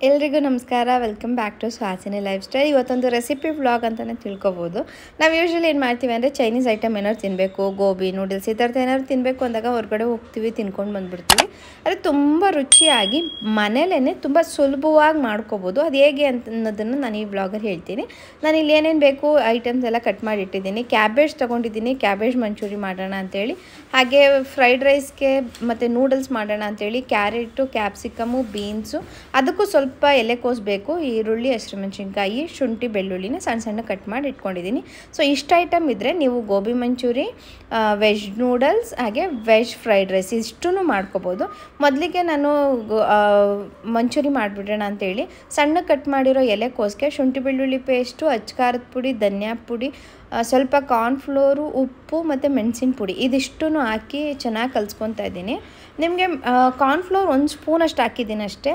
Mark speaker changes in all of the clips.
Speaker 1: ಎಲ್ರಿಗೂ ನಮಸ್ಕಾರ. Welcome back to Suhasini lifestyle. ಇವತ್ತೊಂದು ರೆಸಿಪಿ ವ್ಲಾಗ್ ಅಂತಲೇ ತಿಳ್ಕೊಬೋದು. ನಾವು ಯೂಶ್ವಲಿ ಏನು ಮಾಡ್ತೀವಿ ಅಂದರೆ ಚೈನೀಸ್ ಐಟಮ್ ಏನಾದ್ರು ತಿನ್ನಬೇಕು, ಗೋಬಿ ನೂಡಲ್ಸ್ ಈ ಥರದ್ದು ಏನಾದ್ರು ತಿನ್ನಬೇಕು ಅಂದಾಗ ಹೊರಗಡೆ ಹೋಗ್ತೀವಿ, ತಿನ್ಕೊಂಡು ಬಂದುಬಿಡ್ತೀವಿ. ಅದು ತುಂಬ ರುಚಿಯಾಗಿ ಮನೇಲೇ ತುಂಬ ಸುಲಭವಾಗಿ ಮಾಡ್ಕೋಬೋದು. ಅದು ಹೇಗೆ ಅನ್ನೋದನ್ನು ನಾನು ಈ ವ್ಲಾಗಲ್ಲಿ ಹೇಳ್ತೀನಿ. ನಾನು ಇಲ್ಲಿ ಏನೇನು ಬೇಕು ಐಟಮ್ಸ್ ಎಲ್ಲ ಕಟ್ ಮಾಡಿ ಇಟ್ಟಿದ್ದೀನಿ. ಕ್ಯಾಬೇಜ್ ತೊಗೊಂಡಿದ್ದೀನಿ, ಕ್ಯಾಬೇಜ್ ಮಂಚೂರಿ ಮಾಡೋಣ ಅಂಥೇಳಿ. ಹಾಗೆ ಫ್ರೈಡ್ ರೈಸ್ಗೆ ಮತ್ತು ನೂಡಲ್ಸ್ ಮಾಡೋಣ ಅಂಥೇಳಿ ಕ್ಯಾರೆಟು, ಕ್ಯಾಪ್ಸಿಕಮು, ಬೀನ್ಸು, ಅದಕ್ಕೂ ಸ್ವಲ್ಪ ಎಲೆಕೋಸು ಬೇಕು, ಈರುಳ್ಳಿ, ಹಸಿಮೆಣಸಿನ್ಕಾಯಿ, ಶುಂಠಿ, ಬೆಳ್ಳುಳ್ಳಿನ ಸಣ್ಣ ಸಣ್ಣ ಕಟ್ ಮಾಡಿ ಇಟ್ಕೊಂಡಿದ್ದೀನಿ. ಸೊ ಇಷ್ಟು ಐಟಮ್ ಇದ್ದರೆ ನೀವು ಗೋಬಿ ಮಂಚೂರಿ, ವೆಜ್ ನೂಡಲ್ಸ್ ಹಾಗೆ ವೆಜ್ ಫ್ರೈಡ್ ರೈಸ್ ಇಷ್ಟೂ ಮಾಡ್ಕೋಬೋದು. ಮೊದಲಿಗೆ ನಾನು ಮಂಚೂರಿ ಮಾಡಿಬಿಡೋಣ ಅಂಥೇಳಿ ಸಣ್ಣ ಕಟ್ ಮಾಡಿರೋ ಎಲೆಕೋಸಿಗೆ ಶುಂಠಿ ಬೆಳ್ಳುಳ್ಳಿ ಪೇಸ್ಟು, ಅಚ್ಕಾರದ ಪುಡಿ, ಧನಿಯಾ ಪುಡಿ, ಸ್ವಲ್ಪ ಕಾರ್ನ್ಫ್ಲೋರು, ಉಪ್ಪು ಮತ್ತು ಮೆಣಸಿನ ಪುಡಿ ಇದಿಷ್ಟೂ ಹಾಕಿ ಚೆನ್ನಾಗಿ ಕಲಿಸ್ಕೊತಾ ಇದ್ದೀನಿ. ನಿಮಗೆ ಕಾರ್ನ್ಫ್ಲೋರ್ 1 ಸ್ಪೂನಷ್ಟು ಹಾಕಿದ್ದೀನಿ ಅಷ್ಟೇ.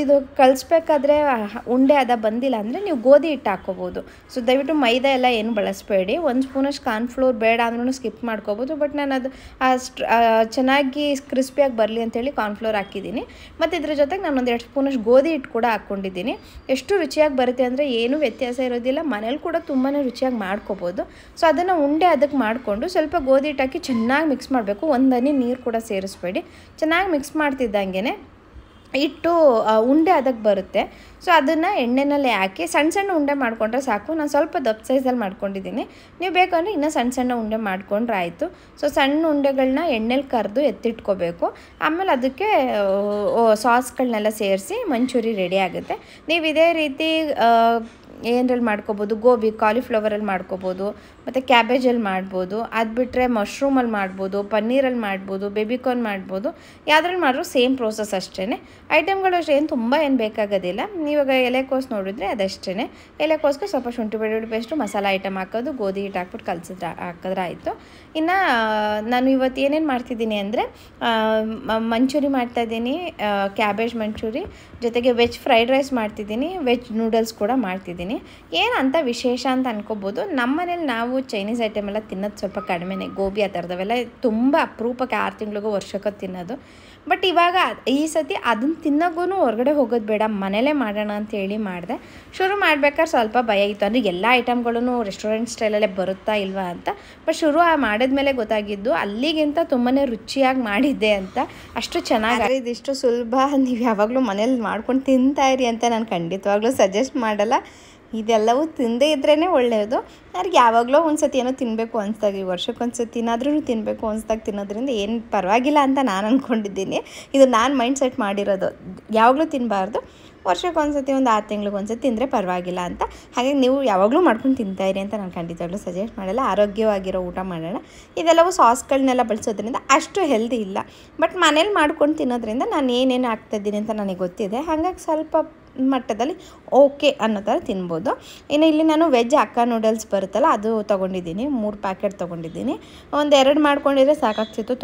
Speaker 1: ಇದು ಕಲಿಸ್ಬೇಕಾದ್ರೆ ಉಂಡೆ ಅದ ಬಂದಿಲ್ಲ ಅಂದರೆ ನೀವು ಗೋಧಿ ಹಿಟ್ಟು ಹಾಕ್ಕೋಬೋದು. ಸೊ ದಯವಿಟ್ಟು ಮೈದಾ ಎಲ್ಲ ಏನು ಬಳಸಬೇಡಿ. 1 ಸ್ಪೂನಷ್ಟು ಕಾರ್ನ್ಫ್ಲೋರ್ ಬೇಡ ಅಂದ್ರೂ ಸ್ಕಿಪ್ ಮಾಡ್ಕೋಬೋದು. ಬಟ್ ನಾನು ಅದು ಚೆನ್ನಾಗಿ ಕ್ರಿಸ್ಪಿಯಾಗಿ ಬರಲಿ ಅಂಥೇಳಿ ಕಾರ್ನ್ಫ್ಲೋರ್ ಹಾಕಿದ್ದೀನಿ. ಮತ್ತು ಇದ್ರ ಜೊತೆಗೆ ನಾನು 2 ಸ್ಪೂನಷ್ಟು ಗೋಧಿ ಹಿಟ್ಟು ಕೂಡ ಹಾಕ್ಕೊಂಡಿದ್ದೀನಿ. ಎಷ್ಟು ರುಚಿಯಾಗಿ ಬರುತ್ತೆ ಅಂದರೆ ಏನೂ ವ್ಯತ್ಯಾಸ ಇರೋದಿಲ್ಲ. ಮನೇಲಿ ಕೂಡ ತುಂಬಾ ರುಚಿಯಾಗಿ ಮಾಡ್ಕೋಬೋದು. ಸೊ ಅದನ್ನು ಉಂಡೆ ಅದಕ್ಕೆ ಮಾಡಿಕೊಂಡು ಸ್ವಲ್ಪ ಗೋಧಿ ಹಿಟ್ಟು ಹಾಕಿ ಚೆನ್ನಾಗಿ ಮಿಕ್ಸ್ ಮಾಡಬೇಕು. 1 ಹನಿ ನೀರು ಕೂಡ ಸೇರಿಸ್ಬೇಡಿ. ಚೆನ್ನಾಗಿ ಮಿಕ್ಸ್ ಮಾಡ್ತಿದ್ದಂಗೆ ಇಟ್ಟು ಉಂಡೆ ಅದಕ್ಕೆ ಬರುತ್ತೆ. ಸೊ ಅದನ್ನು ಎಣ್ಣೆನಲ್ಲಿ ಹಾಕಿ ಸಣ್ಣ ಸಣ್ಣ ಉಂಡೆ ಮಾಡಿಕೊಂಡ್ರೆ ಸಾಕು. ನಾನು ಸ್ವಲ್ಪ ದಪ್ಪ ಸೈಜಲ್ಲಿ ಮಾಡ್ಕೊಂಡಿದ್ದೀನಿ. ನೀವು ಬೇಕಂದರೆ ಇನ್ನೂ ಸಣ್ಣ ಸಣ್ಣ ಉಂಡೆ ಮಾಡಿಕೊಂಡ್ರೆ ಆಯಿತು. ಸೊ ಸಣ್ಣ ಉಂಡೆಗಳನ್ನ ಎಣ್ಣೆಲಿ ಕರೆದು ಎತ್ತಿಟ್ಕೋಬೇಕು. ಆಮೇಲೆ ಅದಕ್ಕೆ ಸಾಸ್ಗಳನ್ನೆಲ್ಲ ಸೇರಿಸಿ ಮಂಚೂರಿ ರೆಡಿ ಆಗುತ್ತೆ. ನೀವು ಇದೇ ರೀತಿ ಏನರಲ್ಲಿ ಮಾಡ್ಕೋಬೋದು, ಗೋಬಿ ಕಾಲಿಫ್ಲವರಲ್ಲಿ ಮಾಡ್ಕೋಬೋದು, ಮತ್ತು ಕ್ಯಾಬೇಜಲ್ಲಿ ಮಾಡ್ಬೋದು. ಅದು ಬಿಟ್ಟರೆ ಮಶ್ರೂಮಲ್ಲಿ ಮಾಡ್ಬೋದು, ಪನ್ನೀರಲ್ಲಿ ಮಾಡ್ಬೋದು, ಬೇಬಿಕಾರ್ನ್ ಮಾಡ್ಬೋದು. ಯಾವುದ್ರಲ್ಲಿ ಮಾಡಿದ್ರು ಸೇಮ್ ಪ್ರೋಸೆಸ್ ಅಷ್ಟೇ. ಐಟಮ್ಗಳು ಅಷ್ಟೇ ಏನು ತುಂಬ ಏನು ಬೇಕಾಗೋದಿಲ್ಲ. ನೀವಾಗ ಎಲೆಕೋಸು ನೋಡಿದ್ರೆ ಅದಷ್ಟೇ. ಎಲೆಕೋಸ್ಗೆ ಸ್ವಲ್ಪ ಶುಂಠಿ ಬೆಳ್ಳುಳ್ಳಿ ಪೇಸ್ಟು, ಮಸಾಲ ಐಟಮ್ ಹಾಕೋದು, ಗೋಧಿ ಹಿಟ್ಟು ಹಾಕ್ಬಿಟ್ಟು ಹಾಕಿದ್ರೆ ಆಯಿತು. ಇನ್ನು ನಾನು ಇವತ್ತು ಏನೇನು ಮಾಡ್ತಿದ್ದೀನಿ ಅಂದರೆ ಮಂಚೂರಿ ಮಾಡ್ತಾಯಿದ್ದೀನಿ, ಕ್ಯಾಬೇಜ್ ಮಂಚೂರಿ, ಜೊತೆಗೆ ವೆಜ್ ಫ್ರೈಡ್ ರೈಸ್ ಮಾಡ್ತಿದ್ದೀನಿ, ವೆಜ್ ನೂಡಲ್ಸ್ ಕೂಡ ಮಾಡ್ತಿದ್ದೀನಿ. ಏನಂತ ವಿಶೇಷ ಅಂತ ಅನ್ಕೋಬೋದು. ನಮ್ಮ ಮನೇಲಿ ನಾವು ಚೈನೀಸ್ ಐಟಮ್ ಎಲ್ಲ ತಿನ್ನೋದು ಸ್ವಲ್ಪ ಕಡಿಮೆನೇ. ಗೋಬಿ ಆ ಥರದವೆಲ್ಲ ತುಂಬ ಅಪರೂಪಕ್ಕೆ 6 ತಿಂಗಳಿಗೂ ವರ್ಷಕ್ಕೆ ತಿನ್ನೋದು. ಬಟ್ ಇವಾಗ ಈ ಸತಿ ಅದನ್ನು ತಿನ್ನೋಗೂ ಹೊರಗಡೆ ಹೋಗೋದು ಬೇಡ, ಮನೇಲೇ ಮಾಡೋಣ ಅಂತೇಳಿ ಮಾಡಿದೆ. ಶುರು ಮಾಡ್ಬೇಕಾದ್ರೆ ಸ್ವಲ್ಪ ಭಯ ಇತ್ತು, ಅಂದರೆ ಎಲ್ಲ ಐಟಮ್ಗಳೂ ರೆಸ್ಟೋರೆಂಟ್ ಸ್ಟೈಲಲ್ಲೇ ಬರುತ್ತಾ ಇಲ್ವಾ ಅಂತ. ಬಟ್ ಶುರು ಮಾಡಿದ್ಮೇಲೆ ಗೊತ್ತಾಗಿದ್ದು ಅಲ್ಲಿಗಿಂತ ತುಂಬಾ ರುಚಿಯಾಗಿ ಮಾಡಿದ್ದೆ ಅಂತ. ಅಷ್ಟು ಚೆನ್ನಾಗಿ ಇದಿಷ್ಟು ಸುಲಭ. ನೀವು ಯಾವಾಗಲೂ ಮನೇಲಿ ಮಾಡ್ಕೊಂಡು ತಿಂತಾಯಿರಿ ಅಂತ ನಾನು ಖಂಡಿತವಾಗ್ಲೂ ಸಜೆಸ್ಟ್ ಮಾಡಲ್ಲ. ಇದೆಲ್ಲವೂ ತಿಂದೇ ಇದ್ರೇ ಒಳ್ಳೆಯದು. ಅವ್ರಿಗೆ ಯಾವಾಗಲೂ ಒಂದು ಸತಿ ಏನೋ ತಿನ್ನಬೇಕು ಅನಿಸ್ದಾಗ, ವರ್ಷಕ್ಕೊಂದು ಸತಿನಾದ್ರೂ ತಿನ್ನಬೇಕು ಅನಿಸ್ದಾಗ ತಿನ್ನೋದ್ರಿಂದ ಏನು ಪರವಾಗಿಲ್ಲ ಅಂತ ನಾನು ಅಂದ್ಕೊಂಡಿದ್ದೀನಿ. ಇದು ನಾನು ಮೈಂಡ್ ಸೆಟ್ ಮಾಡಿರೋದು. ಯಾವಾಗಲೂ ತಿನ್ನಬಾರ್ದು, ವರ್ಷಕ್ಕೊಂದು ಸತಿ, ಒಂದು 6 ತಿಂಗಳಿಗೊಂದು ಸತಿ ತಿಂದರೆ ಪರವಾಗಿಲ್ಲ ಅಂತ. ಹಾಗೆ ನೀವು ಯಾವಾಗಲೂ ಮಾಡ್ಕೊಂಡು ತಿಂತಾಯಿರಿ ಅಂತ ನಾನು ಖಂಡಿತವಾಗ್ಲೂ ಸಜೆಸ್ಟ್ ಮಾಡಲ್ಲ. ಆರೋಗ್ಯವಾಗಿರೋ ಊಟ ಮಾಡೋಣ. ಇದೆಲ್ಲವೂ ಸಾಸ್ಗಳನ್ನೆಲ್ಲ ಬಳಸೋದ್ರಿಂದ ಅಷ್ಟು ಹೆಲ್ದಿ ಇಲ್ಲ. ಬಟ್ ಮನೇಲಿ ಮಾಡ್ಕೊಂಡು ತಿನ್ನೋದ್ರಿಂದ ನಾನು ಏನೇನು ಹಾಕ್ತಾಯಿದ್ದೀನಿ ಅಂತ ನನಗೆ ಗೊತ್ತಿದೆ. ಹಾಗಾಗಿ ಸ್ವಲ್ಪ ಮಟ್ಟದಲ್ಲಿ ಓಕೆ ಅನ್ನೋ ಥರ ತಿನ್ಬೋದು. ಇನ್ನು ಇಲ್ಲಿ ನಾನು ವೆಜ್ ಅಕ್ಕ ನೂಡಲ್ಸ್ ಬರುತ್ತಲ್ಲ ಅದು ತೊಗೊಂಡಿದ್ದೀನಿ. 3 ಪ್ಯಾಕೆಟ್ ತೊಗೊಂಡಿದ್ದೀನಿ. 1-2 ಮಾಡ್ಕೊಂಡಿದ್ರೆ ಸಾಕಾಗ್ತಿತ್ತು.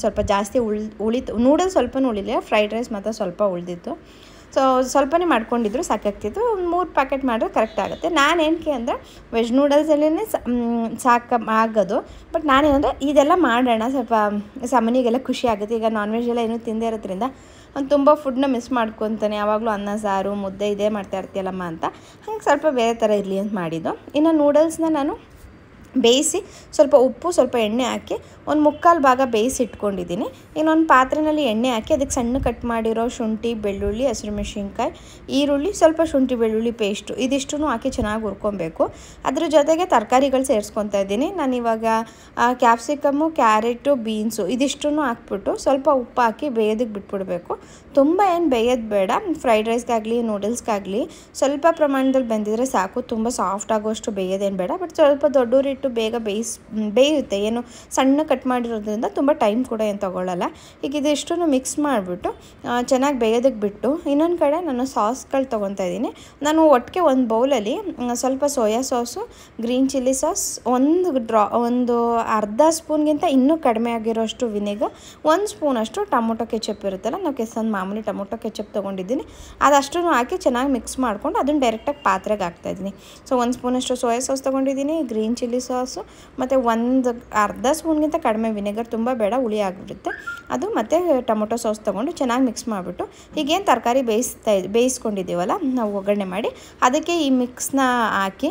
Speaker 1: ಸ್ವಲ್ಪ ಜಾಸ್ತಿ ಉಳಿತು. ನೂಡಲ್ಸ್ ಸ್ವಲ್ಪನೂ ಉಳಿಲಿಲ್ಲ, ಫ್ರೈಡ್ ರೈಸ್ ಮಾತ್ರ ಸ್ವಲ್ಪ ಉಳಿದಿತ್ತು. ಸೊ ಸ್ವಲ್ಪನೇ ಮಾಡ್ಕೊಂಡಿದ್ರು ಸಾಕಾಗ್ತಿತ್ತು. 3 ಪ್ಯಾಕೆಟ್ ಮಾಡಿದ್ರೆ ಕರೆಕ್ಟ್ ಆಗುತ್ತೆ. ನಾನೇನಕ್ಕೆ ಅಂದರೆ ವೆಜ್ ನೂಡಲ್ಸಲ್ಲೇ ಆಗೋದು. ಬಟ್ ನಾನೇನಂದರೆ ಇದೆಲ್ಲ ಮಾಡೋಣ, ಸ್ವಲ್ಪ ಸಾಮಾನ್ಯಗೆಲ್ಲ ಖುಷಿ ಆಗುತ್ತೆ. ಈಗ ನಾನ್ ವೆಜ್ ಎಲ್ಲ ಏನೂ ತಿಂದೇ ಇರೋದ್ರಿಂದ ತುಂಬ ಫುಡ್ನ ಮಿಸ್ ಮಾಡ್ಕೊತಾನೆ. ಯಾವಾಗಲೂ ಅನ್ನ ಸಾರು ಮುದ್ದೆ ಇದೇ ಮಾಡ್ತಾ ಇರ್ತೀಯಲ್ಲಮ್ಮ ಅಂತ. ಹಂಗೆ ಸ್ವಲ್ಪ ಬೇರೆ ಥರ ಇರಲಿ ಅಂತ ಮಾಡಿದ್ದು. ಇನ್ನು ನೂಡಲ್ಸ್ನ ನಾನು ಬೇಯಿಸಿ ಸ್ವಲ್ಪ ಉಪ್ಪು ಸ್ವಲ್ಪ ಎಣ್ಣೆ ಹಾಕಿ 1/4 ಭಾಗ ಬೇಯಿಸಿ ಇಟ್ಕೊಂಡಿದ್ದೀನಿ. ಇನ್ನೊಂದು ಪಾತ್ರೆಯಲ್ಲಿ ಎಣ್ಣೆ ಹಾಕಿ ಅದಕ್ಕೆ ಸಣ್ಣ ಕಟ್ ಮಾಡಿರೋ ಶುಂಠಿ, ಬೆಳ್ಳುಳ್ಳಿ, ಹಸಿಮೆಣಸಿನ್ಕಾಯಿ, ಈರುಳ್ಳಿ, ಸ್ವಲ್ಪ ಶುಂಠಿ ಬೆಳ್ಳುಳ್ಳಿ ಪೇಸ್ಟು ಇದಿಷ್ಟೂ ಹಾಕಿ ಚೆನ್ನಾಗಿ ಹುರ್ಕೊಬೇಕು. ಅದ್ರ ಜೊತೆಗೆ ತರಕಾರಿಗಳು ಸೇರಿಸ್ಕೊತಾ ಇದ್ದೀನಿ. ನಾನಿವಾಗ ಕ್ಯಾಪ್ಸಿಕಮ್ಮು, ಕ್ಯಾರೆಟು, ಬೀನ್ಸು ಇದಿಷ್ಟೂ ಹಾಕ್ಬಿಟ್ಟು ಸ್ವಲ್ಪ ಉಪ್ಪು ಹಾಕಿ ಬೇಯೋದಕ್ಕೆ ಬಿಟ್ಬಿಡಬೇಕು. ತುಂಬ ಏನು ಬೇಯೋದು ಬೇಡ. ಫ್ರೈಡ್ ರೈಸ್ಗಾಗಲಿ ನೂಡಲ್ಸ್ಗಾಗಲಿ ಸ್ವಲ್ಪ ಪ್ರಮಾಣದಲ್ಲಿ ಬೆಂದಿದ್ರೆ ಸಾಕು. ತುಂಬ ಸಾಫ್ಟ್ ಆಗೋಷ್ಟು ಬೇಯೋದೇನು ಬೇಡ. ಬಟ್ ಸ್ವಲ್ಪ ದೊಡ್ಡೂರಿಟ್ಟು ಬೇಗ ಬೇಯುತ್ತೆ. ಏನು ಸಣ್ಣ ಕಟ್ ಮಾಡಿರೋದ್ರಿಂದ ತುಂಬ ಟೈಮ್ ಕೂಡ ಏನು ತೊಗೊಳ್ಳಲ್ಲ. ಈಗ ಇದಿಷ್ಟನ್ನು ಮಿಕ್ಸ್ ಮಾಡಿಬಿಟ್ಟು ಚೆನ್ನಾಗಿ ಬೇಯೋದಕ್ಕೆ ಬಿಟ್ಟು ಇನ್ನೊಂದು ಕಡೆ ನಾನು ಸಾಸ್ಗಳು ತೊಗೊತಾ ಇದ್ದೀನಿ. ನಾನು ಒಟ್ಟಿಗೆ ಒಂದು ಬೌಲಲ್ಲಿ ಸ್ವಲ್ಪ soya sauce, green chilli sauce, ಒಂದು ಅರ್ಧ ಸ್ಪೂನ್ಗಿಂತ ಇನ್ನೂ ಕಡಿಮೆ ಆಗಿರೋಷ್ಟು ವಿನೆಗರ್, 1 ಸ್ಪೂನಷ್ಟು ಟೊಮೊಟೊ ಕೆಚಪ್ ಇರುತ್ತಲ್ಲ, ನಾವು ಕೆಸನ್ ಮಾಮೂಲಿ ಟೊಮೊಟೊ ಕೆಚಪ್ ತೊಗೊಂಡಿದ್ದೀನಿ. ಅದಷ್ಟು ಹಾಕಿ ಚೆನ್ನಾಗಿ ಮಿಕ್ಸ್ ಮಾಡ್ಕೊಂಡು ಅದನ್ನು ಡೈರೆಕ್ಟಾಗಿ ಪಾತ್ರೆಗೆ ಹಾಕ್ತಾಯಿದ್ದೀನಿ. ಸೊ 1 ಸ್ಪೂನಷ್ಟು ಸೋಯಾ ಸಾಸ್ ತೊಗೊಂಡಿದ್ದೀನಿ, ಗ್ರೀನ್ ಚಿಲ್ಲಿ ಸಾಸು ಮತ್ತು ಒಂದು ಅರ್ಧ ಸ್ಪೂನ್ಗಿಂತ ಕಡಿಮೆ ವಿನೆಗರ್, ತುಂಬ ಬೇಡ ಹುಳಿ ಆಗಿಬಿಡುತ್ತೆ ಅದು, ಮತ್ತು ಟೊಮೊಟೊ ಸಾಸ್ ತೊಗೊಂಡು ಚೆನ್ನಾಗಿ ಮಿಕ್ಸ್ ಮಾಡಿಬಿಟ್ಟು ಈಗೇನು ತರಕಾರಿ ಬೇಯಿಸ್ಕೊಂಡಿದ್ದೀವಲ್ಲ ನಾವು ಒಗ್ಗರಣೆ ಮಾಡಿ ಅದಕ್ಕೆ ಈ ಮಿಕ್ಸ್ನ ಹಾಕಿ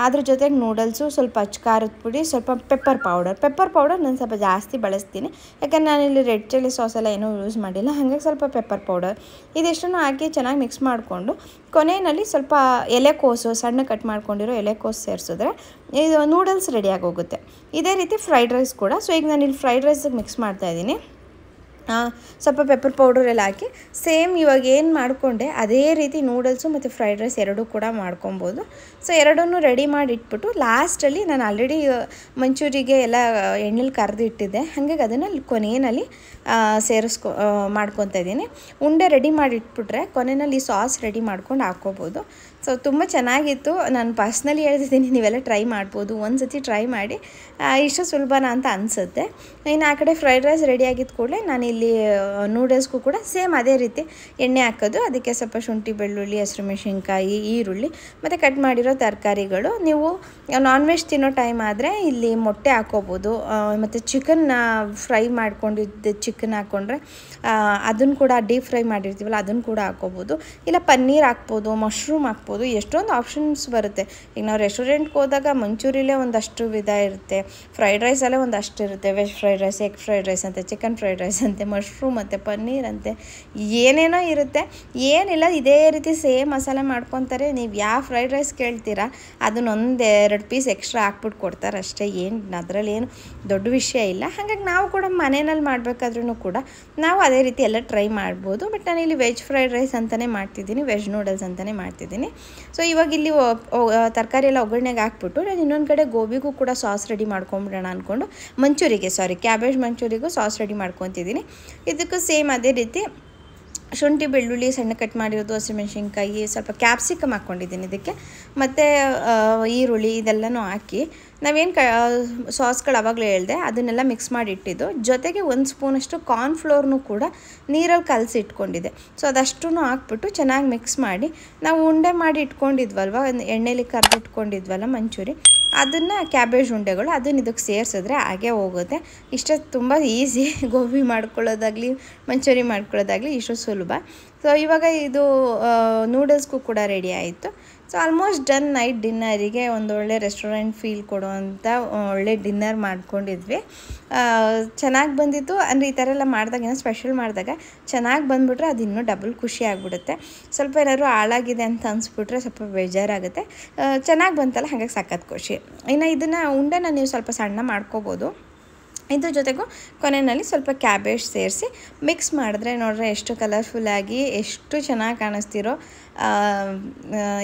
Speaker 1: ಅದ್ರ ಜೊತೆಗೆ ನೂಡಲ್ಸು, ಸ್ವಲ್ಪ ಖಾರದ ಪುಡಿ, ಸ್ವಲ್ಪ ಪೆಪ್ಪರ್ ಪೌಡರ್ ನಾನು ಸ್ವಲ್ಪ ಜಾಸ್ತಿ ಬಳಸ್ತೀನಿ, ಯಾಕಂದರೆ ನಾನಿಲ್ಲಿ ರೆಡ್ ಚಿಲ್ಲಿ ಸಾಸ್ ಎಲ್ಲ ಏನೂ ಯೂಸ್ ಮಾಡಿಲ್ಲ, ಹಾಗಾಗಿ ಸ್ವಲ್ಪ ಪೆಪ್ಪರ್ ಪೌಡರ್ ಇದಿಷ್ಟನ್ನು ಹಾಕಿ ಚೆನ್ನಾಗಿ ಮಿಕ್ಸ್ ಮಾಡಿಕೊಂಡು ಕೊನೆಯಲ್ಲಿ ಸ್ವಲ್ಪ ಎಲೆಕೋಸು, ಸಣ್ಣ ಕಟ್ ಮಾಡ್ಕೊಂಡಿರೋ ಎಲೆಕೋಸು ಸೇರಿಸಿದ್ರೆ ಇದು ನೂಡಲ್ಸ್ ರೆಡಿಯಾಗಿ ಹೋಗುತ್ತೆ. ಇದೇ ರೀತಿ ಫ್ರೈಡ್ ರೈಸ್ ಕೂಡ. ಸೊ ಈಗ ನಾನು ಇಲ್ಲಿ ಫ್ರೈಡ್ ರೈಸಿಗೆ ಮಿಕ್ಸ್ ಮಾಡ್ತಾಯಿದ್ದೀನಿ, ಸ್ವಲ್ಪ ಪೆಪ್ಪರ್ ಪೌಡರ್ ಎಲ್ಲ ಹಾಕಿ ಸೇಮ್ ಇವಾಗ ಏನು ಮಾಡಿಕೊಂಡೆ ಅದೇ ರೀತಿ ನೂಡಲ್ಸು ಮತ್ತು ಫ್ರೈಡ್ ರೈಸ್ ಎರಡೂ ಕೂಡ ಮಾಡ್ಕೊಬೋದು. ಸೊ ಎರಡನ್ನೂ ರೆಡಿ ಮಾಡಿ ಇಟ್ಬಿಟ್ಟು ಲಾಸ್ಟಲ್ಲಿ ನಾನು ಆಲ್ರೆಡಿ ಮಂಚೂರಿಗೆ ಎಲ್ಲ ಎಣ್ಣೆಲಿ ಕರೆದು ಇಟ್ಟಿದ್ದೆ, ಹಾಗಾಗಿ ಅದನ್ನು ಕೊನೆಯಲ್ಲಿ ಮಾಡ್ಕೊತಾ ಇದ್ದೀನಿ. ಉಂಡೆ ರೆಡಿ ಮಾಡಿ ಇಟ್ಬಿಟ್ರೆ ಕೊನೆಯಲ್ಲಿ ಸಾಸ್ ರೆಡಿ ಮಾಡ್ಕೊಂಡು ಹಾಕ್ಕೋಬೋದು. ಸೊ ತುಂಬ ಚೆನ್ನಾಗಿತ್ತು. ನಾನು ಪರ್ಸ್ನಲಿ ಹೇಳ್ತಿದ್ದೀನಿ, ನೀವೆಲ್ಲ ಟ್ರೈ ಮಾಡ್ಬೋದು, ಒಂದು ಸತಿ ಟ್ರೈ ಮಾಡಿ, ಇಷ್ಟು ಸುಲಭನ ಅಂತ ಅನಿಸುತ್ತೆ. ಇನ್ನು ಆ ಕಡೆ ಫ್ರೈಡ್ ರೈಸ್ ರೆಡಿ ಆಗಿದ್ದ ಕೂಡಲೇ ನಾನಿಲ್ಲಿ ನೂಡಲ್ಸ್ಗೂ ಕೂಡ ಸೇಮ್ ಅದೇ ರೀತಿ ಎಣ್ಣೆ ಹಾಕೋದು, ಅದಕ್ಕೆ ಸ್ವಲ್ಪ ಶುಂಠಿ, ಬೆಳ್ಳುಳ್ಳಿ, ಹಸಿರುಮೆಣಸಿನ್ಕಾಯಿ, ಈರುಳ್ಳಿ ಮತ್ತು ಕಟ್ ಮಾಡಿರೋ ತರಕಾರಿಗಳು. ನೀವು ನಾನ್ ವೆಜ್ ತಿನ್ನೋ ಟೈಮ್ ಆದರೆ ಇಲ್ಲಿ ಮೊಟ್ಟೆ ಹಾಕ್ಕೋಬೋದು, ಮತ್ತು ಚಿಕನ್ನ ಫ್ರೈ ಮಾಡ್ಕೊಂಡಿದ್ದ ಚಿಕನ್ ಹಾಕ್ಕೊಂಡ್ರೆ ಅದನ್ನು ಕೂಡ ಡೀಪ್ ಫ್ರೈ ಮಾಡಿರ್ತೀವಲ್ಲ ಅದನ್ನು ಕೂಡ ಹಾಕ್ಕೋಬೋದು, ಇಲ್ಲ ಪನ್ನೀರ್ ಹಾಕ್ಬೋದು, ಮಶ್ರೂಮ್ ಹಾಕ್ಬೋದು, ಎಷ್ಟೊಂದು ಆಪ್ಷನ್ಸ್ ಬರುತ್ತೆ. ಈಗ ನಾವು ರೆಸ್ಟೋರೆಂಟ್ಗೆ ಹೋದಾಗ ಮಂಚೂರಿಯಲ್ಲೇ ಒಂದಷ್ಟು ವಿಧ ಇರುತ್ತೆ, ಫ್ರೈಡ್ ರೈಸಲ್ಲೇ ಒಂದಷ್ಟು ಇರುತ್ತೆ, veg fried rice, egg fried rice ಅಂತೆ, ಚಿಕನ್ ಫ್ರೈಡ್ ರೈಸ್ ಅಂತೆ, ಮಶ್ರೂಮ್ ಅಂತೆ, ಪನ್ನೀರ್ ಅಂತೆ, ಏನೇನೋ ಇರುತ್ತೆ. ಏನಿಲ್ಲ, ಇದೇ ರೀತಿ ಸೇಮ್ ಮಸಾಲೆ ಮಾಡ್ಕೊತಾರೆ. ನೀವು ಯಾವ ಫ್ರೈಡ್ ರೈಸ್ ಕೇಳ್ತೀರಾ ಅದನ್ನೊಂದು 2 ಪೀಸ್ ಎಕ್ಸ್ಟ್ರಾ ಹಾಕ್ಬಿಟ್ಟು ಕೊಡ್ತಾರೆ ಅಷ್ಟೇ, ಏನು ಅದರಲ್ಲಿ ಏನು ದೊಡ್ಡ ವಿಷಯ ಇಲ್ಲ. ಹಾಗಾಗಿ ನಾವು ಕೂಡ ಮನೆಯಲ್ಲಿ ಮಾಡಬೇಕಾದ್ರೂ ಕೂಡ ನಾವು ಅದೇ ರೀತಿ ಎಲ್ಲ ಟ್ರೈ ಮಾಡ್ಬೋದು. ಬಟ್ ನಾನು ಇಲ್ಲಿ ವೆಜ್ ಫ್ರೈಡ್ ರೈಸ್ ಅಂತಲೇ ಮಾಡ್ತಿದ್ದೀನಿ, ವೆಜ್ ನೂಡಲ್ಸ್ ಅಂತಲೇ ಮಾಡ್ತಿದ್ದೀನಿ. ಸೊ ಇವಾಗ ಇಲ್ಲಿ ತರಕಾರಿ ಎಲ್ಲ ಒಗ್ಗರಣೆಗೆ ಹಾಕ್ಬಿಟ್ಟು ನಾನು ಇನ್ನೊಂದು ಕಡೆ ಗೋಬಿಗೂ ಕೂಡ ಸಾಸ್ ರೆಡಿ ಮಾಡ್ಕೊಂಬಿಡೋಣ ಅಂದ್ಕೊಂಡು ಕ್ಯಾಬೇಜ್ ಮಂಚೂರಿಗೂ ಸಾಸ್ ರೆಡಿ ಮಾಡ್ಕೊತಿದ್ದೀನಿ. ಇದಕ್ಕೂ ಸೇಮ್ ಅದೇ ರೀತಿ ಶುಂಠಿ, ಬೆಳ್ಳುಳ್ಳಿ ಸಣ್ಣ ಕಟ್ ಮಾಡಿರೋದು, ಹಸಿಮೆಣಸಿನ್ಕಾಯಿ, ಸ್ವಲ್ಪ ಕ್ಯಾಪ್ಸಿಕಮ್ ಹಾಕ್ಕೊಂಡಿದ್ದೀನಿ ಇದಕ್ಕೆ, ಮತ್ತು ಈರುಳ್ಳಿ ಇದೆಲ್ಲನೂ ಹಾಕಿ ನಾವೇನು ಸಾಸ್ಗಳು ಆವಾಗಲೇ ಹೇಳಿದೆ ಅದನ್ನೆಲ್ಲ ಮಿಕ್ಸ್ ಮಾಡಿ ಇಟ್ಟಿದ್ದು, ಜೊತೆಗೆ 1 ಸ್ಪೂನಷ್ಟು ಕಾರ್ನ್ಫ್ಲೋರ್ನು ಕೂಡ ನೀರಲ್ಲಿ ಕಲಸಿ ಇಟ್ಕೊಂಡಿದ್ದೆ. ಸೊ ಅದಷ್ಟೂ ಹಾಕ್ಬಿಟ್ಟು ಚೆನ್ನಾಗಿ ಮಿಕ್ಸ್ ಮಾಡಿ ನಾವು ಉಂಡೆ ಮಾಡಿ ಇಟ್ಕೊಂಡಿದ್ವಲ್ವ, ಎಣ್ಣೆಲಿ ಕರೆದು ಇಟ್ಕೊಂಡಿದ್ವಲ್ಲ ಮಂಚೂರಿ, ಅದನ್ನು ಕ್ಯಾಬೇಜ್ ಉಂಡೆಗಳು ಅದನ್ನು ಇದಕ್ಕೆ ಸೇರಿಸಿದ್ರೆ ಹಾಗೆ ಹೋಗುತ್ತೆ. ಇಷ್ಟೇ, ತುಂಬ ಈಸಿ. ಗೋಬಿ ಮಾಡ್ಕೊಳ್ಳೋದಾಗಲಿ ಮಂಚೂರಿ ಮಾಡ್ಕೊಳ್ಳೋದಾಗಲಿ ಇಷ್ಟು ಸುಲಭ. ಸೊ ಇವಾಗ ಇದು ನೂಡಲ್ಸ್ಗೂ ಕೂಡ ರೆಡಿ ಆಯಿತು. So almost done. ನೈಟ್ ಡಿನ್ನರಿಗೆ ಒಂದೊಳ್ಳೆ ರೆಸ್ಟೋರೆಂಟ್ ಫೀಲ್ ಕೊಡುವಂಥ ಒಳ್ಳೆ ಡಿನ್ನರ್ ಮಾಡ್ಕೊಂಡಿದ್ವಿ. ಚೆನ್ನಾಗಿ ಬಂದಿತ್ತು. ಅಂದರೆ ಈ ಥರ ಎಲ್ಲ ಮಾಡಿದಾಗ, ಏನೋ ಸ್ಪೆಷಲ್ ಮಾಡಿದಾಗ ಚೆನ್ನಾಗಿ ಬಂದುಬಿಟ್ರೆ ಅದು ಇನ್ನೂ ಡಬಲ್ ಖುಷಿ ಆಗಿಬಿಡುತ್ತೆ. ಸ್ವಲ್ಪ ಏನಾದ್ರು ಹಾಳಾಗಿದೆ ಅಂತ ಅನಿಸ್ಬಿಟ್ರೆ ಸ್ವಲ್ಪ ಬೇಜಾರಾಗುತ್ತೆ. ಚೆನ್ನಾಗಿ ಬಂತಲ್ಲ, ಹಾಗಾಗಿ ಸಖತ್ ಖುಷಿ. ಇನ್ನು ಇದನ್ನು ಉಂಡೆನ ನೀವು ಸ್ವಲ್ಪ ಸಣ್ಣ ಮಾಡ್ಕೋಬೋದು. ಇದ್ರ ಜೊತೆಗೂ ಕೊನೆಯಲ್ಲಿ ಸ್ವಲ್ಪ ಕ್ಯಾಬೇಜ್ ಸೇರಿಸಿ ಮಿಕ್ಸ್ ಮಾಡಿದ್ರೆ ನೋಡ್ರೆ ಎಷ್ಟು ಕಲರ್ಫುಲ್ಲಾಗಿ ಎಷ್ಟು ಚೆನ್ನಾಗಿ ಕಾಣಿಸ್ತಿರೋ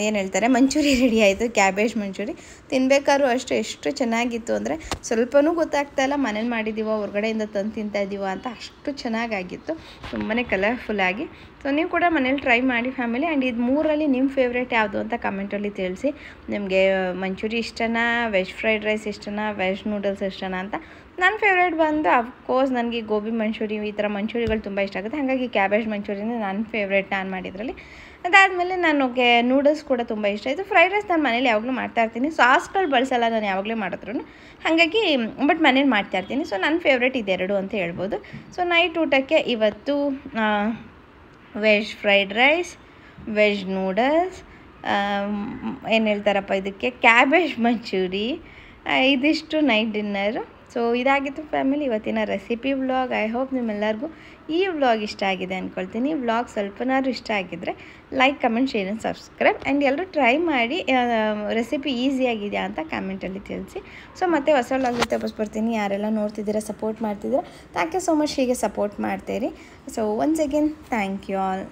Speaker 1: ಏನು ಹೇಳ್ತಾರೆ ಮಂಚೂರಿ ರೆಡಿ ಆಯಿತು. ಕ್ಯಾಬೇಜ್ ಮಂಚೂರಿ ತಿನ್ಬೇಕಾದ್ರೂ ಎಷ್ಟು ಚೆನ್ನಾಗಿತ್ತು ಅಂದರೆ ಸ್ವಲ್ಪನೂ ಗೊತ್ತಾಗ್ತಾಯಿಲ್ಲ ಮನೇಲಿ ಮಾಡಿದ್ದೀವೋ ಹೊರಗಡೆಯಿಂದ ತಂದು ತಿಂತಾಯಿದ್ದೀವೋ ಅಂತ, ಅಷ್ಟು ಚೆನ್ನಾಗಾಗಿತ್ತು, ತುಂಬಾ ಕಲರ್ಫುಲ್ಲಾಗಿ. ಸೊ ನೀವು ಕೂಡ ಮನೇಲಿ ಟ್ರೈ ಮಾಡಿ ಫ್ಯಾಮಿಲಿ. ಆ್ಯಂಡ್ ಇದು 3ರಲ್ಲಿ ನಿಮ್ಮ ಫೇವ್ರೇಟ್ ಯಾವುದು ಅಂತ ಕಮೆಂಟಲ್ಲಿ ತಿಳಿಸಿ. ನಿಮಗೆ ಮಂಚೂರಿ ಇಷ್ಟನಾ, ವೆಜ್ ಫ್ರೈಡ್ ರೈಸ್ ಇಷ್ಟನಾ, ವೆಜ್ ನೂಡಲ್ಸ್ ಇಷ್ಟನಾ ಅಂತ. ನನ್ನ ಫೇವ್ರೇಟ್ ಬಂದು ಅಫ್ಕೋರ್ಸ್ ನನಗೆ ಗೋಬಿ ಮಂಚೂರಿ, ಈ ಥರ ಮಂಚೂರಿಗಳು ತುಂಬ ಇಷ್ಟ ಆಗುತ್ತೆ, ಹಾಗಾಗಿ ಕ್ಯಾಬೇಜ್ ಮಂಚೂರಿನೇ ನನ್ನ ಫೇವ್ರೇಟ್ ನಾನು ಮಾಡಿದ್ರಲ್ಲಿ. ಅದಾದಮೇಲೆ ನನಗೆ ನೂಡಲ್ಸ್ ಕೂಡ ತುಂಬ ಇಷ್ಟ ಆಯಿತು. ಫ್ರೈಡ್ ರೈಸ್ ನಾನು ಮನೇಲಿ ಯಾವಾಗಲೂ ಮಾಡ್ತಾಯಿರ್ತೀನಿ, ಸಾಸ್ಗಳು ಬಳಸಲ್ಲ ನಾನು ಯಾವಾಗಲೂ ಮಾಡಿದ್ರು, ಹಾಗಾಗಿ ಬಟ್ ಮನೇಲಿ ಮಾಡ್ತಾಯಿರ್ತೀನಿ. ಸೊ ನನ್ನ ಫೇವ್ರೇಟ್ ಇದೆರಡು ಅಂತ ಹೇಳ್ಬೋದು. ಸೊ ನೈಟ್ ಊಟಕ್ಕೆ ಇವತ್ತು veg fried rice, veg noodles, ಏನು ಹೇಳ್ತಾರಪ್ಪ ಇದಕ್ಕೆ, ಕ್ಯಾಬೇಜ್ ಮಂಚೂರಿ, ಇದಿಷ್ಟು ನೈಟ್ ಡಿನ್ನರು. ಸೊ ಇದಾಗಿತ್ತು ಫ್ಯಾಮಿಲಿ ಇವತ್ತಿನ ರೆಸಿಪಿ ವ್ಲಾಗ್. ಐ ಹೋಪ್ ನಿಮ್ಮೆಲ್ಲರಿಗೂ ಈ ವ್ಲಾಗ್ ಇಷ್ಟ ಆಗಿದೆ ಅಂದ್ಕೊಳ್ತೀನಿ. ವ್ಲಾಗ್ ಸ್ವಲ್ಪನಾದ್ರು ಇಷ್ಟ ಆಗಿದ್ದರೆ like, comment, share and subscribe. And ಎಲ್ಲರೂ ಟ್ರೈ ಮಾಡಿ ರೆಸಿಪಿ ಈಸಿಯಾಗಿದೆಯಾ ಅಂತ ಕಮೆಂಟಲ್ಲಿ ತಿಳಿಸಿ. ಸೊ ಮತ್ತೆ ಹೊಸ ವ್ಲಾಗ್ ಜೊತೆ ವಾಪಸ್ ಬರ್ತೀನಿ. ಯಾರೆಲ್ಲ ನೋಡ್ತಿದ್ದೀರಾ, ಸಪೋರ್ಟ್ ಮಾಡ್ತಿದ್ದೀರಾ, ಥ್ಯಾಂಕ್ ಯು ಸೋ ಮಚ್. ಹೀಗೆ ಸಪೋರ್ಟ್ ಮಾಡ್ತೀರಿ. So once again thank you all.